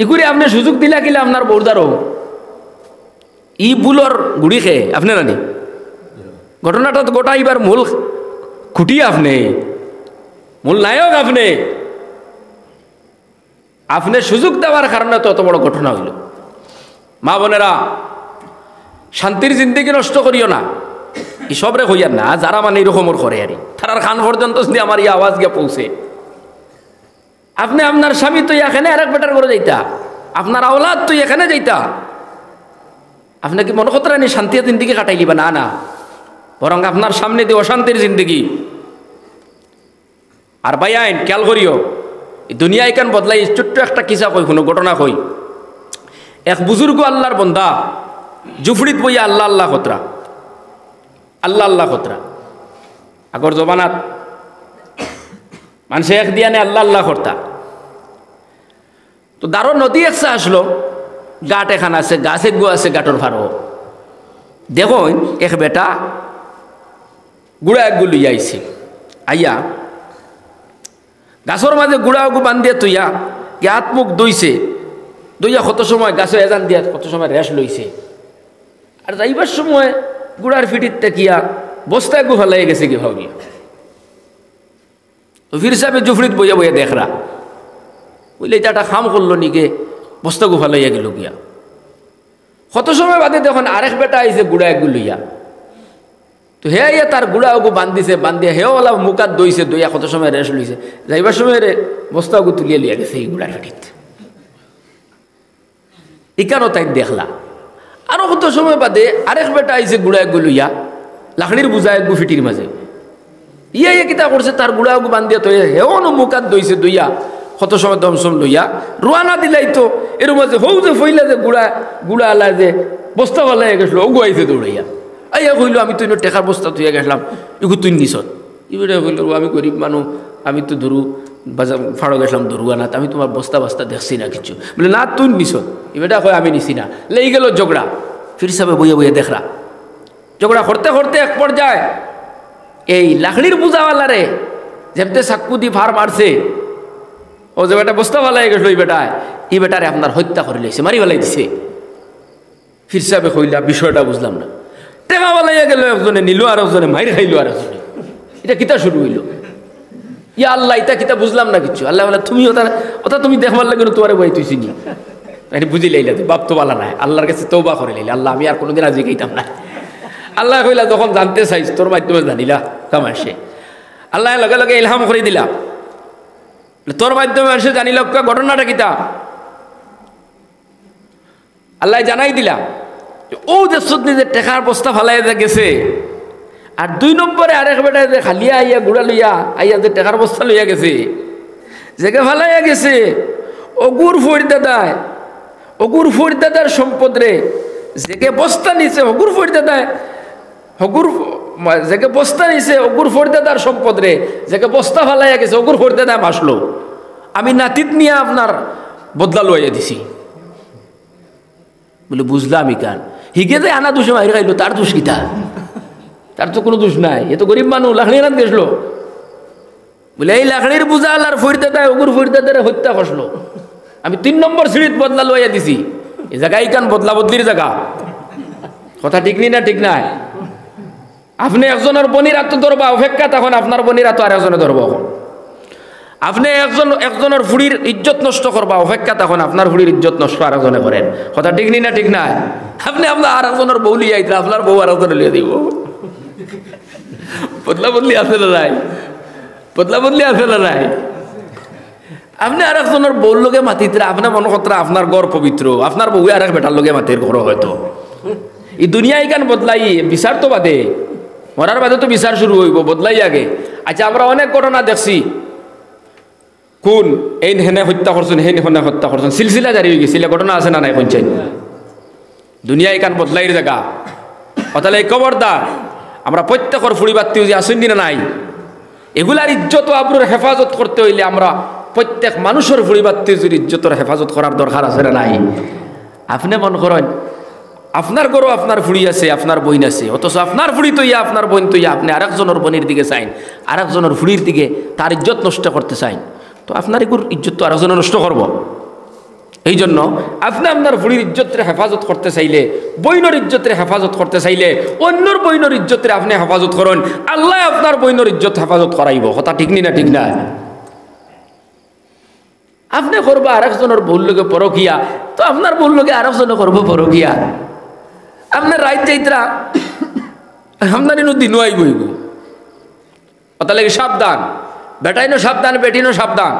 Speaker 1: ইগুরি আপনি সুযোগ দিলা কিলা আপনার বউদারও ই বুলর গুড়ি খেয়ে আপনি নানি। ঘটনাটা তো গোটা এবার মূল খুঁটি আপনি, মূল নায়ক আপনি। আপনি সুযোগ দেওয়ার কারণে তো অত বড় ঘটনা হইল। মা বোনেরা, শান্তির জিন্দেগি নষ্ট করিও না, এসবরে হইয়ার না। যারা মানে এরকমর করে আর তারার খান পর্যন্ত যদি আমার এই আওয়াজ গিয়ে পৌঁছে, আপনি আপনার স্বামী তো এখানে আরেক বেটার করে যাইতা, আপনার আওলাদ তো এখানে যাইতা, আপনি কি মনে করতে রানি শান্তি জিন্দগি কাটাই লিবা? না না, বরং আপনার সামনে দিয়ে অশান্তির জিন্দগি। আর ভাই আইন খেয়াল করিও, দুনিয়া এখান বদলাই ছোট্ট একটা কিসা কই, কোনো ঘটনা কই। এক বুজুর্গ আল্লাহর বন্দা জুফড়িত বইয়া আল্লাহ আল্লাহ খতরা, আল্লাহ আল্লাহ খতরা। আগর জমানাত মানুষে এক দিয়া নে আল্লাহ আল্লাহ করতা। তো দারো নদী একসা আসলো, গাট এখান আছে, গাছ এক গো আছে গাটর ফারো। দেখো এক বেটা গুড়া এক গু লইয়া আইছে, আইয়া গাছর মাঝে গুড়া গু বান্ধিয়া তুইয়া হাত মুখ দইছে, দইয়া কত সময় গাছে এজান দিয়া কত সময় রেস্ট লইছে। আর যাইবার সময় গুড়ার ফিটির তেকিয়া বস্তা গু ফেলাই গেছে কি ভাবিয়া। তো ফির সাহেব জুফরিত বইয়া বইয়া দেখরা, বুঝলে এটা একটা খাম করলো নিকে, বস্তা গু ফেলাইয়া গেল গিয়া। কত সময় বাদে দেখুন আরেক বেটা আইছে গুড়া একগু লইয়া। তো হে ইয়া তার গুড়া ওগু বান্ধিছে, বান্ধিয়া হেও ওলা মুখাত দইছে, দইয়া কত সময় রেস্ট লইছে। যাইবার সময় রে বস্তা গু তুলিয়া লিয়া গেছে এই গুড়ার ফিটিত। ইকানো তাই দেখলা। আরো কত সময় বাদে আরেক বেটা আইছে গুড়া একগু লইয়া, লাকড়ির বুঝা একগু ফিটির মাঝে। ইয়া কিতা করছে, তার গুড়া গু বান্ধিয়া তো হেও মুখাত দইছে, দইয়া কত সময় দমসম লইয়া রোয়ানা দিলাই। তো এর মাঝে হৌ যে ফইলা যে গুড়া আলা যে বস্তা ফেলাই গেছিল, ওগু আইছে দৌড়াইয়া। আইয়া কইল আমি তো টেকার বস্তা তুইয়া গেছিলাম, এগু তুই নিছত। এবারে কইল আমি গরিব মানুষ, আমি তো ধরু বাজার ফাড়ো গেছিলাম ধরুয়ানাত, আমি তোমার বস্তা বস্তা দেখছি না কিছু। বলে না তুই নিছত। এবারটা কয় আমি নিছি না। লেই গেল ঝগড়া। ফির সাহেব বইয়া বইয়া দেখরা, ঝগড়া করতে করতে এক পর্যায়ে এই লাকড়ির বুঝাওয়ালারে যেমতে চাক্কু দি ফার মারছে, ও যে বেটা বস্তা ফেলাই গেছিল এই বেটারে আপনার হত্যা করে লাইছে, মারি ফেলাই দিছে। ফির সাহেব কইলা বিষয়টা বুঝলাম না। টেকা ফেলাইয়া গেল একজনে, নিল আর একজনে, মাইর খাইল আর একজনে। এটা কিতা শুরু হইল? ইয়া আল্লাহ, এটা কিতা বুঝলাম না কিছু। আল্লাহ বলে তুমি ওটা তুমি দেখবার লাগে তোমার বই তুই চিনি বুঝি লাইলা, তুই বাপ তো বালা নাই, আল্লাহর কাছে তওবা করে লাইলা, আল্লাহ আমি আর কোনোদিন আজ খাইতাম না। আল্লাহ কইলা যখন জানতে চাইছ তোর মাধ্যমে জানিলা কামাসে, আল্লাহ লগে লগে ইলহাম করে দিলা, তোর মাধ্যমে এসে জানিল ঘটনাটা কিতা। আল্লাহ জানাই দিলা ও যে সত্যি যে টেকার বস্তা ফালাই গেছে, আর 2 নম্বরে আরেক বেটা যে খালিয়া আইয়া গুড়া লইয়া আইয়া যে টেকার বস্তা লইয়া গেছে, জেগে ফালাইয়া গেছে অগুর ফরিদাদার সম্পদ রে, জেগে বস্তা নিছে হগুর ফরিদাদায়, জেগে বস্তা নিছে অগুর ফরিদাদার সম্পদ রে, জেগে বস্তা ফালাইয়া গেছে অগুর ফরিদাদায় মাসলো। আমি নাতিত নিয়ে আপনার বদলা লইয়া দিছি। বলে বুঝলাম ইকান হিগে যে আনা দোষে মাইর খাইলো, তার দোষ কিতা? তার তো কোনো দোষ নাই, এ তো গরিব মানুষ, লাকড়ি আনাত গেছিল। বলে এই লাকড়ির বুঝা আল্লাহর ফরিদাদায় অগুর ফরিদাদারে হত্যা করলো, আমি 3 নম্বর সিঁড়িত বদলা লইয়া দিছি। এই জায়গা ইকান বদলা বদলির জায়গা। কথা ঠিক নি না ঠিক নাই? আপনি একজনের বনির হাত ধরবা অপেক্ষা, তখন আপনার বনির হাত আর একজনে ধরবো। আপনি একজনের ফুড়ির ইজ্জত নষ্ট করবা অপেক্ষা, তখন আপনার ফুড়ির ইজ্জত নষ্ট আর একজনে করেন। কথা ঠিক নি না ঠিক নাই? আপনি আপনার আর একজনের বউ লিয়ে আইতে, আপনার বউ আর একজনে লিয়ে দিব। বদলা বদলি আছে না নাই? বদলা বদলি আছে না নাই? আপনি আর একজনের বউর লোকে মাতিতে, আপনার মনে করতে আপনার ঘর পবিত্র, আপনার বউ আর এক বেটার লোকে মাতির ঘর হয়তো। এই দুনিয়া এখান বদলাই, বিচার তো বাদে, মরার বাদে তো বিচার শুরু হইব, বদলাই আগে। আচ্ছা আমরা অনেক ঘটনা দেখছি, কোন এই হেনে হত্যা করছেন, হেন হেনে হত্যা করছেন, সিলসিলা জারি হয়ে গেছিল, ঘটনা আছে না নাই শুনছেন? দুনিয়া এখান বদলাইয়ের জায়গা। অতালে খবরদার, আমরা প্রত্যেকের ফুড়িবাত্তিও যে আসেন দিনা নাই, এগুলার ইজ্জত আবরুর হেফাজত করতে হইলে আমরা প্রত্যেক মানুষের ফুড়িবাত্তির ইজ্জতের হেফাজত করার দরকার আছে না নাই? আপনি মনে করেন আপনার গরু আপনার ফুড়ি আছে, আপনার বইন আছে, অথচ আপনার ফুড়ি তৈয়া আপনার বইন তৈয়া আপনি আরেকজনের বনির দিকে চাইন, আরেকজনের ফুড়ির দিকে তার ইজ্জত নষ্ট করতে চাইন, তো আপনার এগুর ইজ্জত তো আরেকজনে নষ্ট করব। এই জন্য আপনি আপনার ফুড়ির ইজ্জতের হেফাজত করতে চাইলে, বইনের ইজ্জতের হেফাজত করতে চাইলে অন্যর বইনের ইজ্জতের আপনি হেফাজত করেন, আল্লাহ আপনার বইনের ইজ্জত হেফাজত করাইব। কথা ঠিক নি না ঠিক না? আপনি করবা আরেকজনের ভুল লোকে পরকিয়া, তো আপনার ভুল লোকে আরেকজনে করবো পরকিয়া। আপনার রাইত যাইতরা আপনার ইনো দিনও আইব হইব। ওটা লাগে সাবধান, বেটাইনো সাবধান, বেটিনো সাবধান,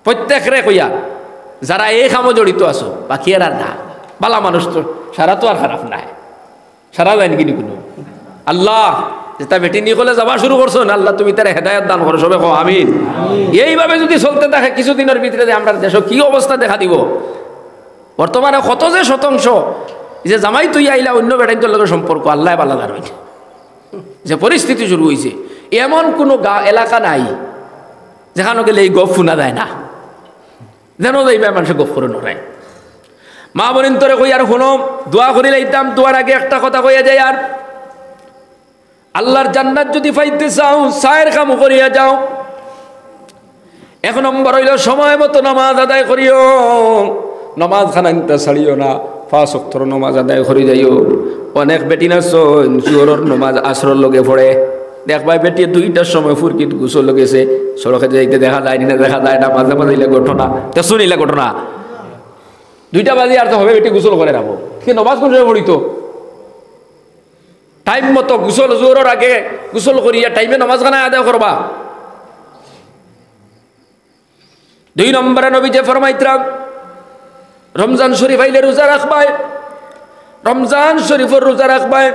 Speaker 1: প্রত্যেক রে কইয়া যারা এই কামে জড়িত আছো, বাকি আর না। বালা মানুষ তো সারা তো আর খারাপ নাই, সারা যায়নি কিনি কোনো। আল্লাহ যেটা বেটি নিয়ে হলে যাওয়া শুরু করছো না, আল্লাহ তুমি তার হেদায়ত দান করো, সবে কো আমিন। এইভাবে যদি চলতে থাকে কিছুদিনের ভিতরে যে আমরা দেশ কি অবস্থা দেখা দিব। বর্তমানে কত যে শতাংশ যে জামাই তুই আইলা অন্য বেটাইতোর লগে সম্পর্ক আল্লাহ বালা দাঁড় হয়েছে, যে পরিস্থিতি শুরু হয়েছে। এমন কোনো এলাকা নাই যেখানে গেলে এই গপ শোনা যায় না, যেন যাইবা মানুষের গপ করে নড়ায়। মা বোন তোরে কই আর শুনো, দোয়া করি লাইতাম, দোয়ার আগে একটা কথা কইয়া যায়, আর আল্লাহর জান্নাত যদি পাইতে চাও চায়ের কাম করিয়া যাও। এক নম্বর হইল সময় মতো নামাজ আদায় করিও, নামাজ খানাইতে ছাড়িও না, 5 ওয়াক্তের নামাজ আদায় করি যাইও। অনেক বেটি না জোহরের নামাজ আসরের লগে পড়ে, দেখবাই বেটি 2টার সময় ফুরকিত গুছল লগেছে, সড়কে যাইতে দেখা যায় না, দেখা যায় না, মাঝে মাঝে ইলে ঘটনা তে শুনিলে ঘটনা 2টা বাজে আর তো হবে বেটি গুছল করে রাখবো, কি নামাজ কোন সময় পড়িত টাইম মতো গুছল, জোহরের আগে গুছল করিয়া টাইমে নামাজ খানা আদায় করবা। 2 নম্বরে নবী যে ফরমাইতরা রমজান শরীফ আইলে রোজা রাখবাই, রমজান শরীফের রোজা রাখবাই।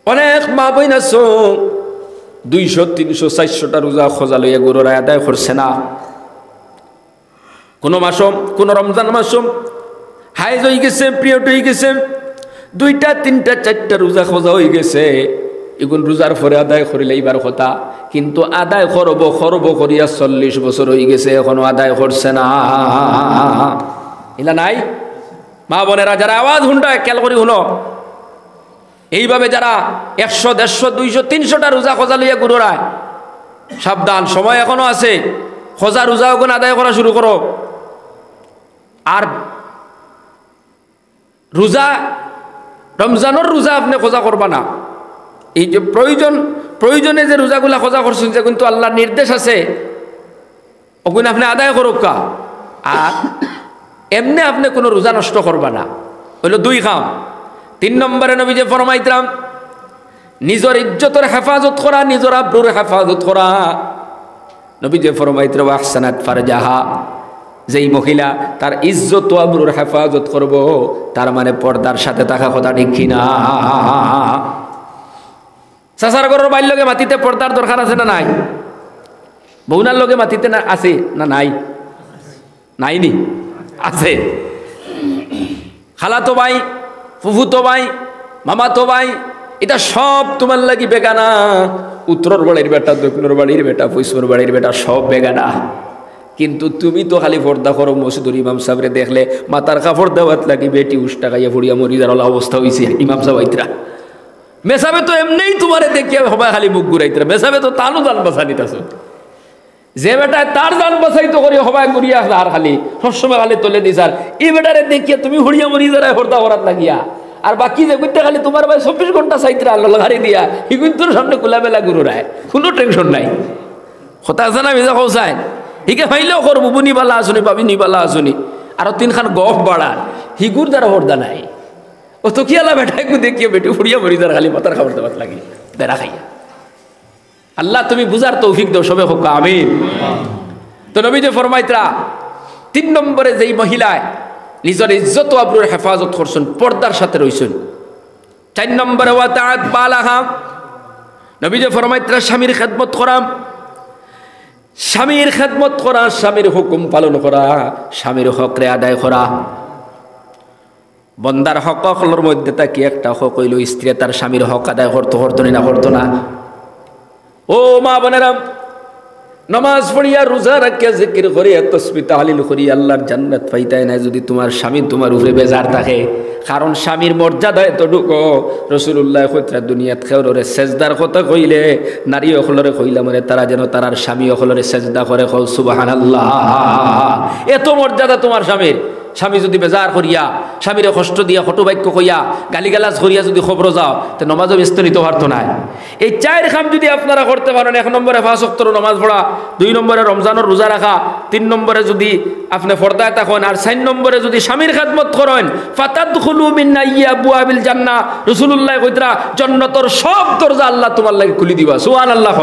Speaker 1: অনেক মা বইন আছো 200, 300, 400টা রোজা খোঁজা লইয়া গরুর আদায় করছে না। কোন মাসম, কোন রমজান মাসম হাইজ হয়ে গেছে, পিরিয়ড হয়ে গেছে, 2টা 3টা 4টা রোজা খোঁজা হয়ে গেছে। এগুন রোজার পরে আদায় করিলে এইবার কথা, কিন্তু আদায় করব করিয়া 40 বছর হয়ে গেছে, এখনো আদায় করছে না। এলা নাই মা বোনেরা যারা আওয়াজ হুন্ডা খেয়াল করি শুনো, এইভাবে যারা 100, 150, 200, 300টা রোজা খোঁজা লইয়া গুরুরায়, সাবধান, সময় এখনো আছে। খোঁজা রোজা ওখানে আদায় করা শুরু করো। আর রোজা রমজানের রোজা আপনি খোঁজা করবা না, এই যে প্রয়োজনে যে রোজাগুলা খোঁজা করছেন, যে কিন্তু আল্লাহর নির্দেশ আছে ওগুলো আপনি আদায় করুক কা। আর এমনি আপনি কোনো রোজা নষ্ট করবা না, হইল 2 কাম। 3 নম্বরে নবী যে ফরমাইতরাম নিজের ইজ্জতের হেফাজত করা, নিজের আব্রুর হেফাজত করা। নবী যে ফরমাইতরা আহসানাত ফারজাহা, যেই মহিলা তার ইজ্জত ও আব্রুর হেফাজত করব, তার মানে পর্দার সাথে থাকা কথা ঠিক কিনা। চাচার ঘরের বাইর লগে মাটিতে পর্দার দরকার আছে না নাই? বউনার লগে মাটিতে না আছে না নাই? নাইনি, আছে। খালাতো ভাই, ফুফুতো ভাই, মামাতো ভাই, এটা সব তোমার লাগি বেগানা। উত্তর বাড়ির বেটা, দক্ষিণের বাড়ির বেটা, পশ্চিমের বাড়ির বেটা, সব বেগানা। কিন্তু তুমি তো খালি পর্দা করো। মসজিদুর ইমাম সাহেবরে দেখলে মাতার কাপড় দেওয়াত লাগি বেটি উষ্টা খাইয়া ফুড়িয়া মরি যাওয়ার অবস্থা হয়েছে। ইমাম সাহেব আইতরা মেসাবে তো এমনিই তোমারে দেখিয়া সবাই খালি মুখ ঘুরাইতরা, মেসাবে তো তানও জান বাঁচা নিতেছ। যে বেটায় তার জান বাঁচাইতো করি সবাই ঘুরিয়া আর খালি সবসময় খালি তোলে দিস। আর এই বেটারে দেখিয়া তুমি হুড়িয়া মরি যারা পর্দা করার লাগিয়া, আর বাকি যে করতে খালি তোমার ভাই 24 ঘন্টা চাইতরা আল্লাহ হারি দিয়া হিগুন তোর সামনে খোলামেলা ঘুরায়, কোনো টেনশন নাই। কথা আছে না মিজা কৌসায় হিকে ফাইলেও করবো, বুনিবালা আসুনি, পাবি নিবালা আসুনি, আরো 3 খান গফ বাড়ার হিগুর দ্বারা পর্দা নাই। ও তো কি আল্লাহ বেটাই দেখিয়ে বেটি ফুড়িয়া মরি যারা খালি মাথার খাবার দাবার লাগে বেড়া খাইয়া। আল্লাহ তুমি বুঝার তৌফিক দাও, সবে হোক আমিন। তো নবী যে ফরমাইতরা 3 নম্বরে যেই মহিলায় নিজের ইজ্জত আবরুর হেফাজত করছেন, পর্দার সাথে রইছেন। 4 নম্বরে ওয়া তাআত বালাহা, নবী যে ফরমাইতরা স্বামীর খেদমত করা, স্বামীর খেদমত করা, স্বামীর হুকুম পালন করা, স্বামীর হকরে আদায় করা। বন্দার হক হকলের মধ্যে তাকে একটা হক হইল স্ত্রী তার স্বামীর হক আদায় করতো না। ও মা বোনেরা, নামাজ পড়িয়া রোজা রাখিয়া জিকির করিয়া তাসবিহ তাহলিল করিয়া আল্লাহর জান্নাত পাইতাই না যদি তোমার স্বামী তোমার উপরে বেজার থাকে। কারণ স্বামীর মর্যাদা এতটুকু, রাসূলুল্লাহ কইতরা দুনিয়াত খেউরে সেজদার কথা কইলে নারী অখলরে কইলা মানে তারা যেন তারার স্বামী অখলরে সেজদা করে, কও সুবহানাল্লাহ। এত মর্যাদা তোমার স্বামীর। স্বামী যদি বেজার করিয়া, স্বামীরে কষ্ট দিয়া কটু বাক্য কইয়া গালিগালাজ করিয়া যদি খবর যাও, তো নমাজও ব্যস্ত নিতে পারতো না। এই 4 কাম যদি আপনারা করতে পারেন, 1 নম্বরে 5 ওয়াক্ত নামাজ পড়া, 2 নম্বরে রমজানের রোজা রাখা, 3 নম্বরে যদি আপনি পর্দায় থাকেন আর 4 নম্বরে যদি স্বামীর খেদমত করেন ফাতাদখুলু মিন আবওয়াবিল জান্নাহ রাসূলুল্লাহ কইতরা জান্নাতের সব দরজা আল্লাহ তোমার লাগি খুলে দিবা সুবহানাল্লাহ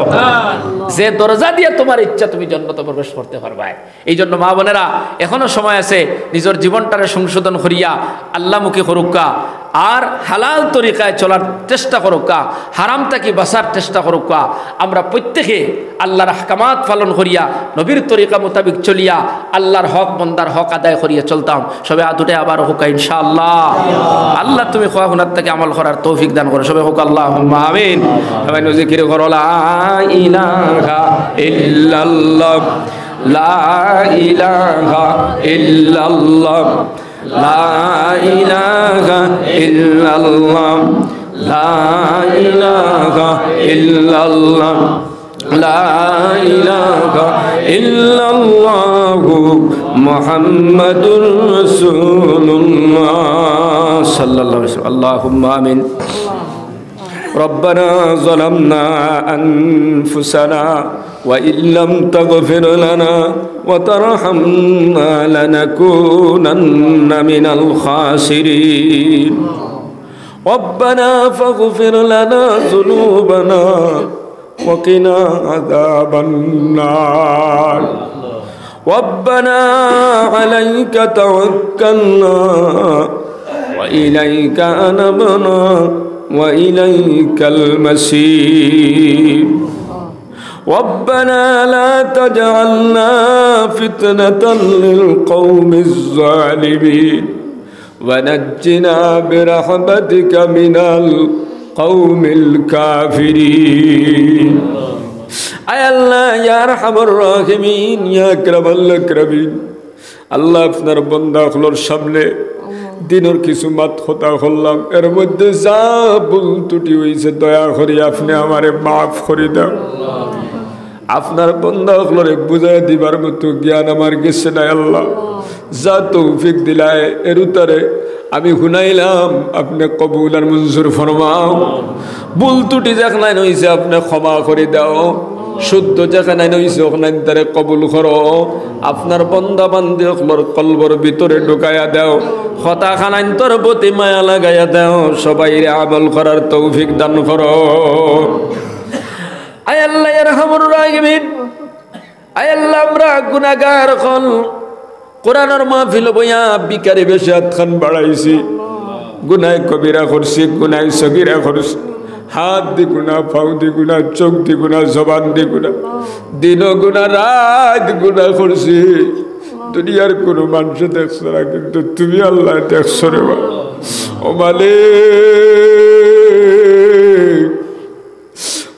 Speaker 1: যে দরজা দিয়ে তোমার ইচ্ছা তুমি জান্নাতে প্রবেশ করতে পারবা এই জন্য মা বোনেরা এখনো সময় আছে নিজের জীবনটারে সংশোধন করিয়া আল্লাহমুখী করুকা আর হালাল তরিকায় চলার চেষ্টা করুকা হারাম থেকে বাঁচার চেষ্টা করুকা আমরা প্রত্যেকে আল্লাহর আহকামাত পালন করিয়া নবীর তরিকা মোতাবিক চলিয়া আল্লাহর হক বন্দার হক আদায় করিয়া চলতাম সবে আদুটে আবার হোক ইনশাআল্লাহ আল্লাহ তুমি খোয়া গুনার থেকে আমল করার তৌফিক দান করো সবে হোক আল্লাহুম্মা আমিন সবাই জিকির করো লা ইলাহা ইল্লাল্লাহ লা ইলাহা ইল্লাল্লাহ লা ইলাহা ইল্লাল্লাহ লা ইলাহা ইল্লাল্লাহ লা ইলাহা ইল্লাল্লাহু মুহাম্মাদুর রাসূলুল্লাহ সাল্লাল্লাহু আলাইহি ওয়াসাল্লাম আল্লাহুম্মা আমিন ربنا ظلمنا أنفسنا وإن لم تغفر لنا وترحمنا لنكونن من الخاسرين ربنا فاغفر لنا ذنوبنا وقنا عذاب النار ربنا عليك توكلنا وإليك أنبنا وإليك المصير ربنا لا تجعلنا فتنة للقوم الظالمين ونجنا برحمتك من القوم الكافرين أي الله يا أرحم الراحمين يا أكرم الأكرمين الله আপনার বান্দাগুলোর সামনে দিনের কিছু মাত কথা করলাম এর মধ্যে যা ভুল ত্রুটি হয়েছে দয়া করে আপনি আমারে মাফ করে দাও আপনার বান্দাগুলোরে বুঝাই দিবার মতো জ্ঞান আমার গেছে না আল্লাহ যা তৌফিক দিলায় এর উত্তরে আমি শুনাইলাম আপনি কবুল আর মঞ্জুর ফরমাও ভুল ত্রুটি যেখানে হয়েছে আপনি ক্ষমা করে দাও শুদ্ধ যেখানে হয়েছে ওখানে তারে কবুল করো আপনার বন্দা বান্দি ওগুলোর কলবর ভিতরে ঢুকাইয়া দাও হতা খানাইন তোর প্রতি মায়া লাগাইয়া দাও সবাই আমল করার তৌফিক দান করো আয় আল্লাহ ইরহামুর রাহিমিন আয় আল্লাহ আমরা গুনাহগার হল কোরআনের মাহফিল বইয়া বিকারি বেশি হাতখান বাড়াইছি গুনাহ কবিরা করছি গুনাহ সগীরা করছি হাত দি গুনাহ পাও দি গুনাহ চোখ দি গুনাহ জবান দি গুনাহ দিন গুনাহ রাত গুনাহ করছি দুনিয়ার কোনো মানুষ দেখছ না কিন্তু তুমি আল্লাহ দেখছ রে ও মালিক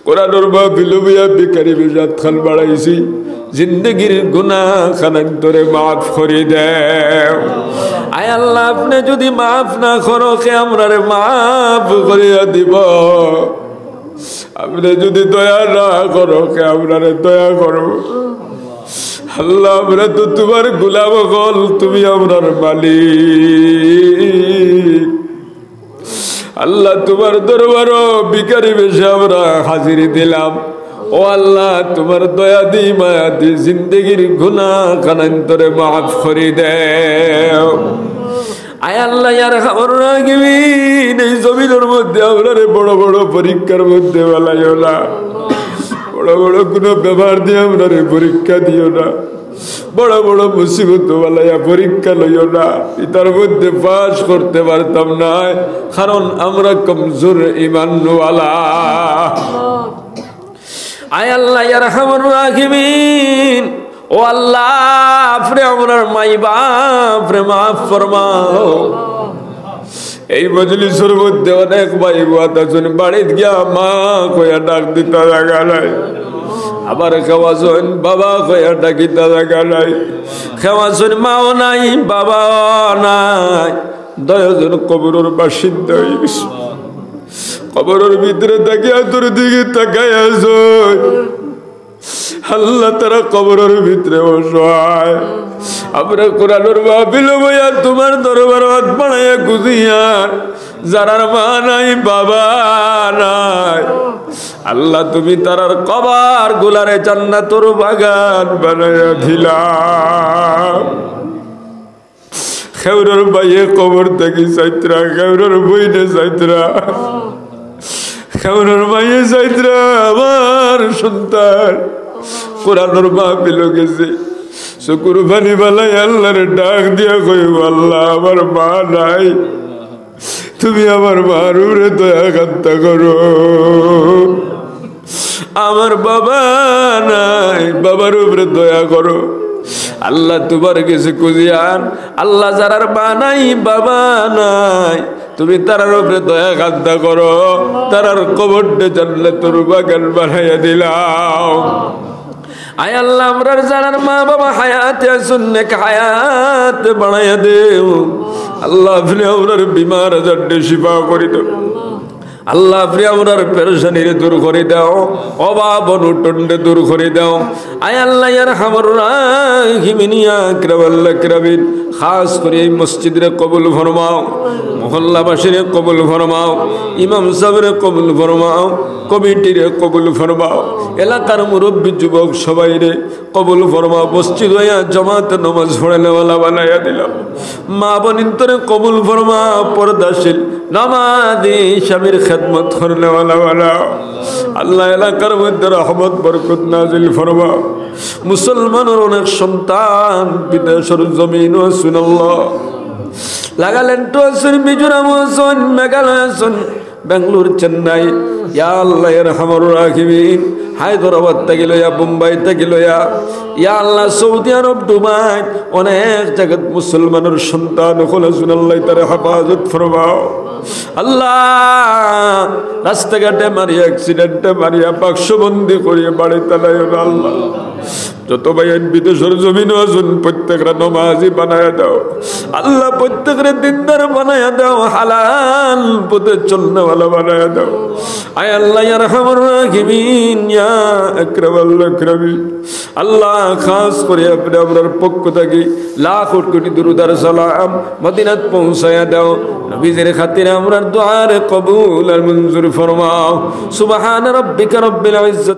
Speaker 1: কোরআনের মাহফিল বইয়া বিকারি বেশি হাতখান বাড়াইছি জিন্দগির গুনাহ খানান্তরে মাফ করে দেও আয় আল্লাহ আপনি যদি মাফ না করো কে আমরারে মাফ করিয়া দিব আপনি যদি দয়া না করো কে আমরারে দয়া করো আল্লাহ আমরা তো তোমার গোলাম হল তুমি আমরার মালিক আল্লাহ তোমার দরবারও ভিখারি বেশে আমরা হাজিরি দিলাম ও আল্লাহ তোমার দয়া দি মায়া দি জিন্দগির গুনাহ কানান্তরে মাফ করে দেও আয় আল্লাহ ইয়ার খবর রাখবিন এই জমিনের মধ্যে আমরারে বড় বড় পরীক্ষার মধ্যে বেলাইও না বড় বড় কোনো ব্যবহার দিয়ে আমরারে পরীক্ষা দিও না বড় বড় মুসিবত বেলাইয়া পরীক্ষা লইও না এটার মধ্যে পাস করতে পারতাম না কারণ আমরা কমজোর ঈমানওয়ালা আয় আল্লাহ ইরহামুর রাহিমিন ও আল্লাহ আপনি আমার মাই বাপরে মাফ ফরমাও এই মজলিসের মধ্যে অনেক ভাই বোন আছেন বাড়িতে গিয়া মা কইয়া ডাক দিতে জায়গা নাই আবার খাওয়াছেন বাবা কইয়া ডাকিতে জায়গা নাই খাওয়াছেন মাও নাই বাবাও নাই 10 জন কবরের বাসিন্দা হয়ে গেছে কবরের ভিতরে তাকিয়া তোর দিকে তাকাইয়া আল্লাহ তারা কবরের ভিতরে অসহায় আমরা কোরআনের মাহফিল বইয়া তোমার দরবার হাত বাড়াইয়া গুজিয়া যারার মা নাই বাবা নাই, আল্লাহ তুমি তারার কবর গুলারে জান্নাতুর বাগান বানায়া দিলাম। খেউরের বাইয়ে কবর থেকে চাইত্রা, খেউরের বইনে চাইত্রা, খেউরের বাইয়ে চাইত্রা আমার সন্তান কোরআনের মাহফিল গেছে, চকুর পানি বালাই আল্লাহরে ডাক দিয়া কইব, আল্লাহ আমার মা নাই, তুমি আমার মার উপরে দয়া কান্তা করো। আমার বাবা নাই, বাবার উপরে দয়া করো। আল্লাহ তোমার কাছে খুঁজিয়ান, আল্লাহ যারার মা নাই বাবা নাই, তুমি তারার উপরে দয়া কান্তা করো, তারার কবরটা জান্নাতুর বাগান বানাইয়া দিলাও। আয় আল্লাহ আমরার যারার মা বাবা হায়াতে আছেন, নেক হায়াত বানাইয়া দেও। আল্লাহ আপনি আমরার বিমার আজারটা শিফা করে দাও। আল্লাহ আপনি আমরার পেরেশানিরে দূর করে দাও, অভাব অনটনরে দূর করে দাও। আয় আল্লাহ ইয়ার হামর রাহিমিন ইয়া আকরামাল আকরামিন, খাস করে এই মসজিদরে কবুল ফরমাও, মহল্লাবাসীরে কবুল ফরমাও, ইমাম সাহেবরে কবুল ফরমাও, কমিটিরে কবুল ফরমাও, এলাকার মুরব্বী যুবক সবাইরে কবুল ফরমাও। মসজিদ হইয়া জমাতে নামাজ পড়ালেওয়ালা বানাইয়া দিলাম। মা বোনিন তোরে কবুল ফরমাও, পর্দাশীল নামাজি স্বামীর খেদমত করলেওয়ালা বানাও। আল্লাহ এলাকার মধ্যে রহমত বরকত নাজিল ফরমাও। মুসলমানের অনেক সন্তান বিদেশের জমিন আছেন, আল্লাহ লাগালেন তো আছেন, মিজোরাম আছেন, মেঘালয় আছেন, বেঙ্গালুর, চেন্নাই, ইয়া আল্লাহ ইরহামুর রাহিমিন, হায়দ্রাবাদ থেকে লইয়া, মুম্বাই থেকে লইয়া, ইয়া আল্লাহ সৌদি আরব, দুবাই, অনেক জায়গাত মুসলমানের সন্তান হলে আল্লাহ তার হেফাজত ফরমাও। আল্লাহ রাস্তাঘাটে মারিয়া, অ্যাক্সিডেন্টে মারিয়া, বাক্সবন্দি করিয়া বাড়ি তালায় আল্লাহ। যত ভাইয়ের বিদেশের জমিন আছেন প্রত্যেকরা নমাজি বানায়া দাও আল্লাহ, প্রত্যেকরে দিনদার বানায়া দাও, হালাল পথে চলনেওয়ালা বানায়া দাও। আয় আল্লাহ ইয়া আরহামুর রাহিমিন ইয়া আকরামাল আকরামিন, আল্লাহ খাস করে আপনি আপনার পক্ষ থেকে লাখ কোটি দুরূদ আর সালাম মদিনাত পৌঁছায়া দাও। নবীজির খাতিরে আমরার দুআর কবুল আর মঞ্জুর ফরমাও। সুবহান রাব্বিকা রাব্বিল ইজ্জাতি